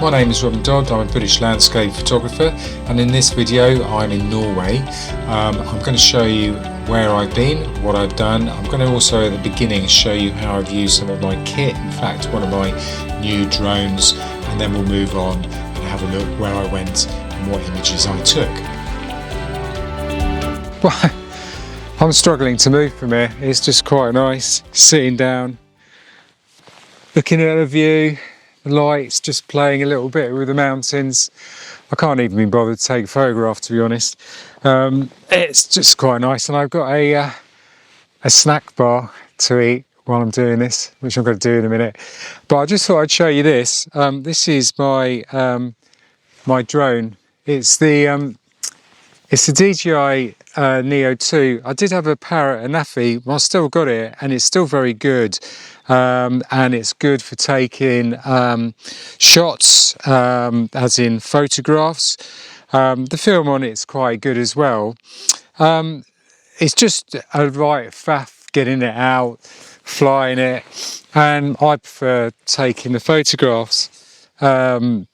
My name is Robin Dodd, I'm a British landscape photographer, and in this video I'm in Norway. I'm going to show you where I've been, what I've done. I'm going to also at the beginning show you how I've used some of my kit, in fact one of my new drones, and then we'll move on and have a look where I went and what images I took. Well, I'm struggling to move from here. It's just quite nice sitting down, looking at the view. The lights just playing a little bit with the mountains. I can't even be bothered to take a photograph, to be honest. It's just quite nice, and I've got a snack bar to eat while I'm doing this, which I'm going to do in a minute. But I just thought I'd show you this. This is my my drone. It's the DJI Neo 2. I did have a Parrot and Naffy, but I still got it, and it's still very good. And it's good for taking shots, as in photographs. The film on it's quite good as well. It's just a right faff getting it out, flying it, and I prefer taking the photographs than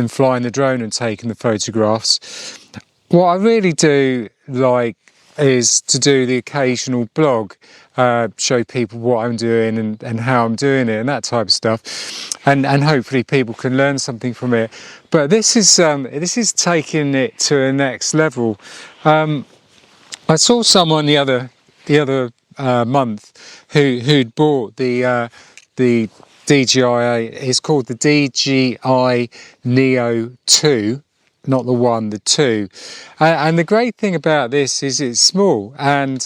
flying the drone and taking the photographs. What I really do like is to do the occasional blog, show people what I'm doing and how I'm doing it and that type of stuff, and hopefully people can learn something from it. But this is taking it to the next level. I saw someone the other month who'd bought the DJI. It's called the DJI Neo 2. Not the one, the 2. And the great thing about this is it's small, and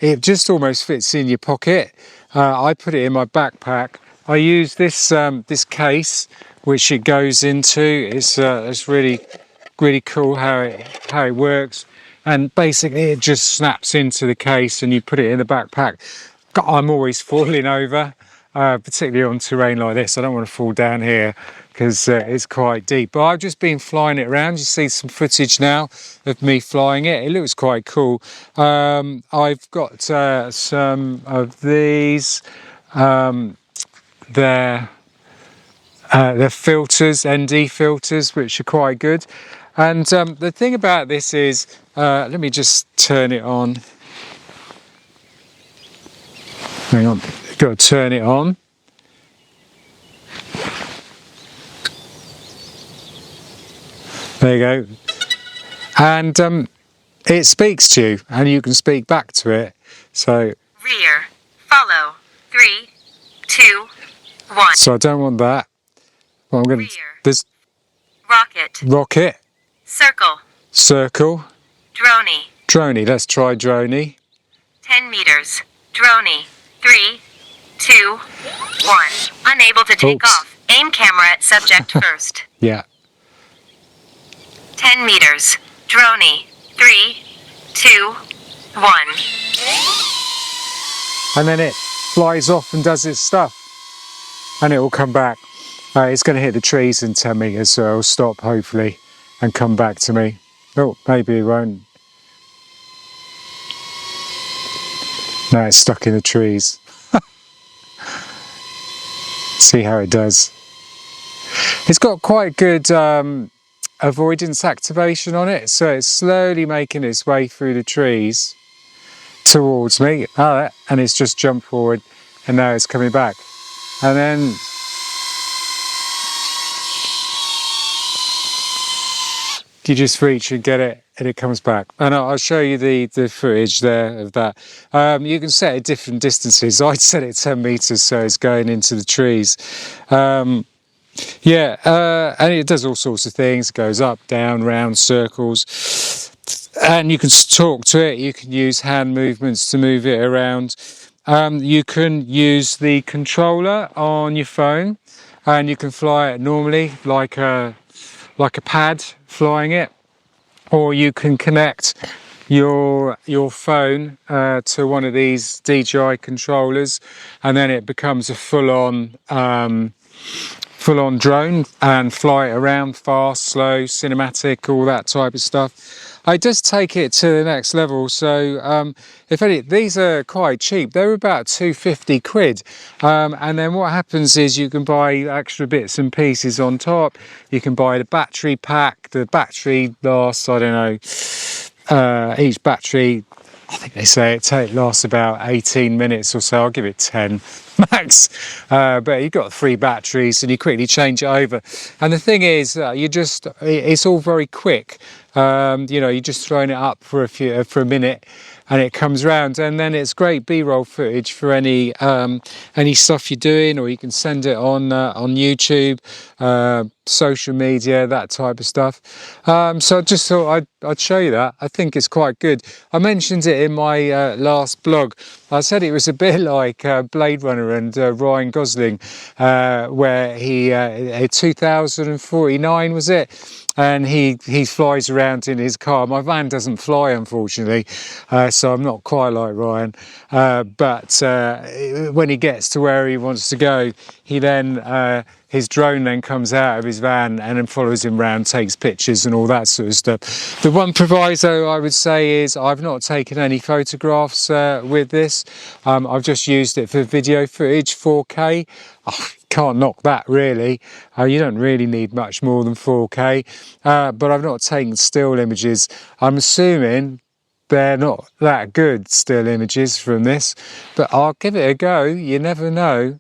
it just almost fits in your pocket. I put it in my backpack. I use this this case which it goes into. It's really cool how it works, and basically it just snaps into the case and you put it in the backpack. I'm always falling over, particularly on terrain like this. I don't want to fall down here because it's quite deep. But I've just been flying it around. You see some footage now of me flying it. It looks quite cool. I've got some of these. They're filters, ND filters, which are quite good. And the thing about this is, let me just turn it on. Hang on, got to turn it on. There you go. And it speaks to you, and you can speak back to it. So rear, follow, 3, 2, 1. So I don't want that. Well, I'm going to this rocket, circle, droney. Let's try droney. 10 meters, droney. 3, 2, 1. Unable to take off. Aim camera at subject first. Yeah. 10 meters, droney. 3, 2, 1. And then it flies off and does its stuff, and it will come back. It's going to hit the trees in 10 meters, so it'll stop hopefully and come back to me. Oh, maybe it won't. No, it's stuck in the trees. See how it does. It's got quite good avoidance activation on it, so it's slowly making its way through the trees towards me. And it's just jumped forward, and now it's coming back. And then you just reach and get it, and it comes back. And I'll show you the footage there of that. You can set it at different distances. I'd set it 10 meters, so it's going into the trees. And it does all sorts of things. It goes up, down, round, circles. And you can talk to it. You can use hand movements to move it around. You can use the controller on your phone, and you can fly it normally like a pad flying it, or you can connect your phone to one of these DJI controllers, and then it becomes a full-on full-on drone and fly it around fast, slow, cinematic, all that type of stuff. I just take it to the next level. So if any, these are quite cheap. They're about 250 quid. And then what happens is you can buy extra bits and pieces on top. You can buy the battery pack. The battery lasts, I don't know, each battery, I think they say it lasts about 18 minutes or so. I'll give it 10 max. But you've got 3 batteries and you quickly change it over. And the thing is, it's all very quick. You're just throwing it up for a minute and it comes round, and then it's great B-roll footage for any stuff you're doing, or you can send it on YouTube, social media, that type of stuff. So I just thought I'd show you that. I think it's quite good. I mentioned it in my last blog. I said it was a bit like Blade Runner and Ryan Gosling, where he 2049 was it? And he flies around in his car. My van doesn't fly, unfortunately, so I'm not quite like Ryan. But when he gets to where he wants to go, he then his drone then comes out of his van and then follows him around, takes pictures and all that sort of stuff. The one proviso I would say is I've not taken any photographs with this. I've just used it for video footage, 4K. Can't knock that really. You don't really need much more than 4K, but I've not taken still images. I'm assuming they're not that good still images from this, but I'll give it a go. You never know.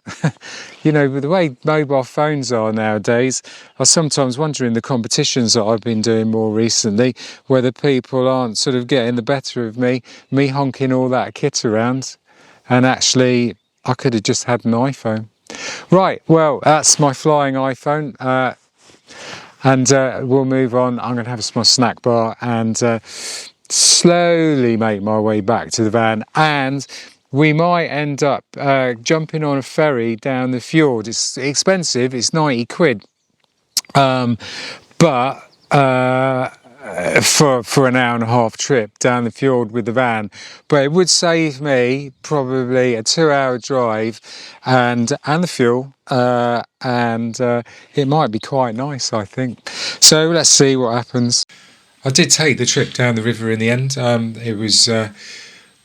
With the way mobile phones are nowadays, I sometimes wonder in the competitions that I've been doing more recently whether people aren't sort of getting the better of me honking all that kit around, and actually I could have just had an iPhone. Right, well, that's my flying iPhone, and we'll move on. I'm going to have my snack bar and slowly make my way back to the van, and we might end up jumping on a ferry down the fjord. It's expensive, it's 90 quid, but for an hour and a half trip down the fjord with the van, but it would save me probably a 2-hour drive and the fuel, and it might be quite nice, I think. So let's see what happens. I did take the trip down the river in the end. It was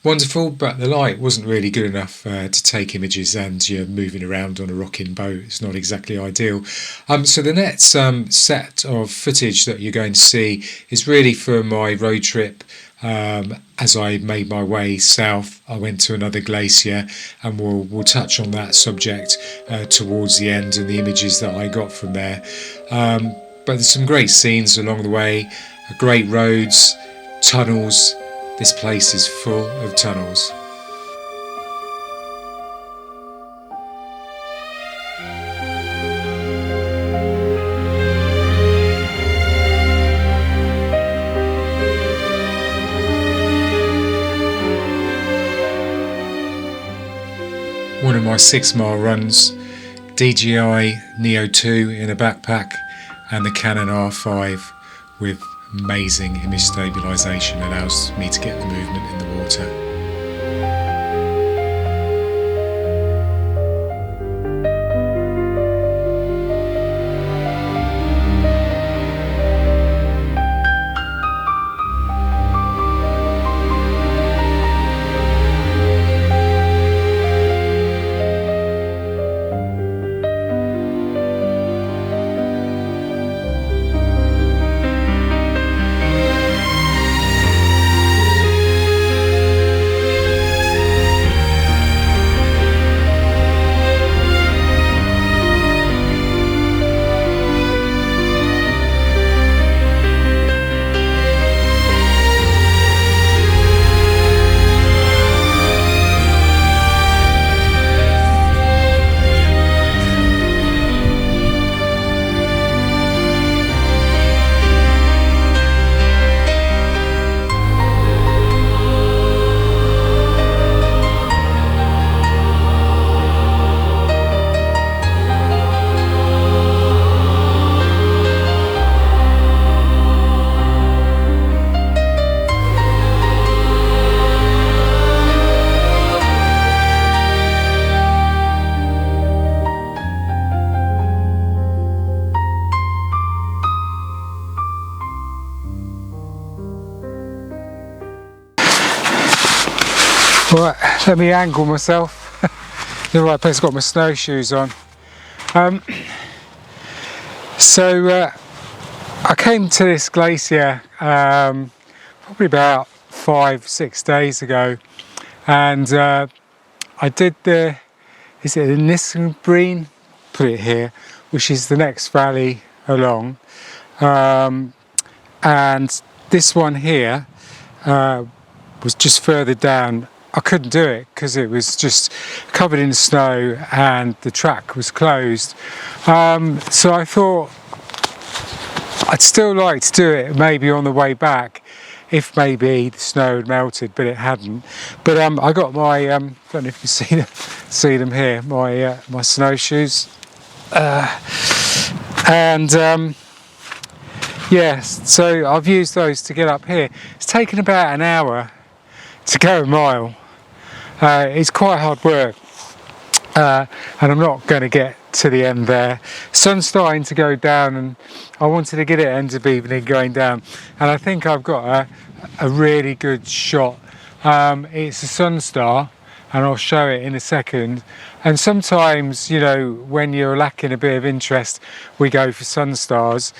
wonderful, but the light wasn't really good enough to take images, and you're moving around on a rocking boat. It's not exactly ideal. So the next set of footage that you're going to see is really for my road trip. As I made my way south, I went to another glacier, and we'll touch on that subject towards the end and the images that I got from there. But there's some great scenes along the way, great roads, tunnels. This place is full of tunnels. One of my 6-mile runs, DJI Neo 2 in a backpack and the Canon R5 with amazing image stabilisation allows me to get the movement in the water. Right, let me angle myself. In the right place, I've got my snowshoes on. So I came to this glacier probably about 5-6 days ago, and I did the Nissenbreen, put it here, which is the next valley along, and this one here was just further down. I couldn't do it because it was just covered in snow and the track was closed. So I thought I'd still like to do it maybe on the way back, if maybe the snow had melted, but it hadn't. But I got my don't know if you can see them here, my snowshoes, and yes, so I've used those to get up here. It's taken about an hour to go a mile. It's quite hard work, and I'm not going to get to the end there. Sun's starting to go down, and I wanted to get it end of evening going down, and I think I've got a really good shot. It's a sun star, and I'll show it in a second. And sometimes, you know, when you're lacking a bit of interest, we go for sun stars,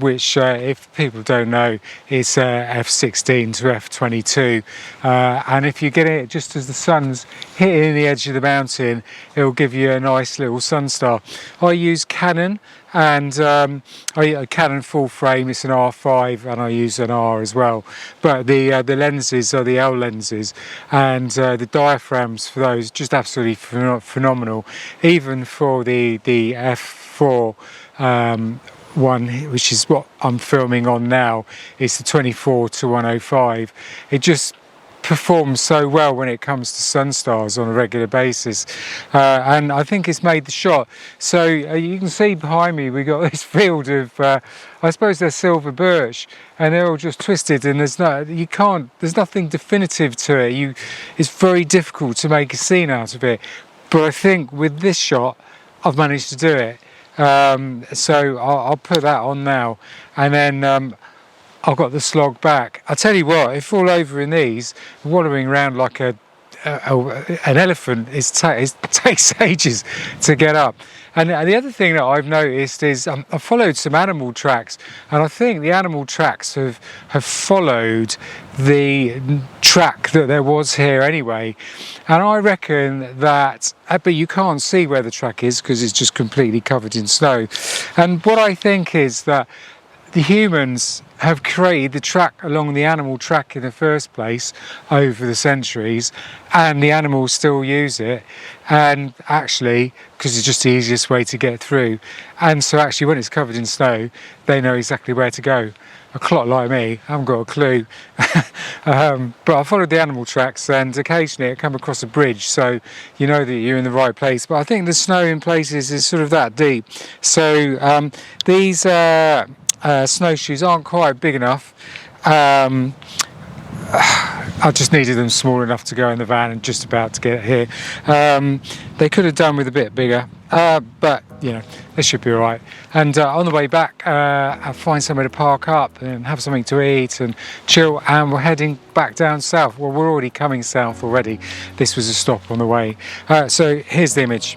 which if people don't know, is f16 to f22, and if you get it just as the sun's hitting the edge of the mountain, it will give you a nice little sun star. I use Canon, and I use a Canon full frame. It's an R5, and I use an R as well, but the lenses are the L lenses, and the diaphragms for those just absolutely phenomenal. Even for the f4 one, which is what I'm filming on now, it's the 24 to 105. It just performs so well when it comes to sun stars on a regular basis, and I think it's made the shot. So you can see behind me we got this field of I suppose they're silver birch, and they're all just twisted, and there's nothing definitive to it. It's very difficult to make a scene out of it, but I think with this shot I've managed to do it. So I'll put that on now, and then I've got the slog back. I tell you what, if all over in these, wallowing around like an elephant, it takes ages to get up. And the other thing that I've noticed is I followed some animal tracks, and I think the animal tracks have followed the track that there was here anyway. And I reckon that, but you can't see where the track is because it's just completely covered in snow. And what I think is that the humans have created the track along the animal track in the first place over the centuries, and the animals still use it, and actually because it's just the easiest way to get through, and so actually when it's covered in snow they know exactly where to go. A clot like me, I haven't got a clue. But I followed the animal tracks, and occasionally I come across a bridge, so you know that you're in the right place. But I think the snow in places is sort of that deep, so these snowshoes aren't quite big enough. I just needed them small enough to go in the van and just about to get here. They could have done with a bit bigger, but you know, they should be all right. And on the way back, I'll find somewhere to park up and have something to eat and chill, and we're heading back down south. Well, we're already coming south already. This was a stop on the way. So here's the image.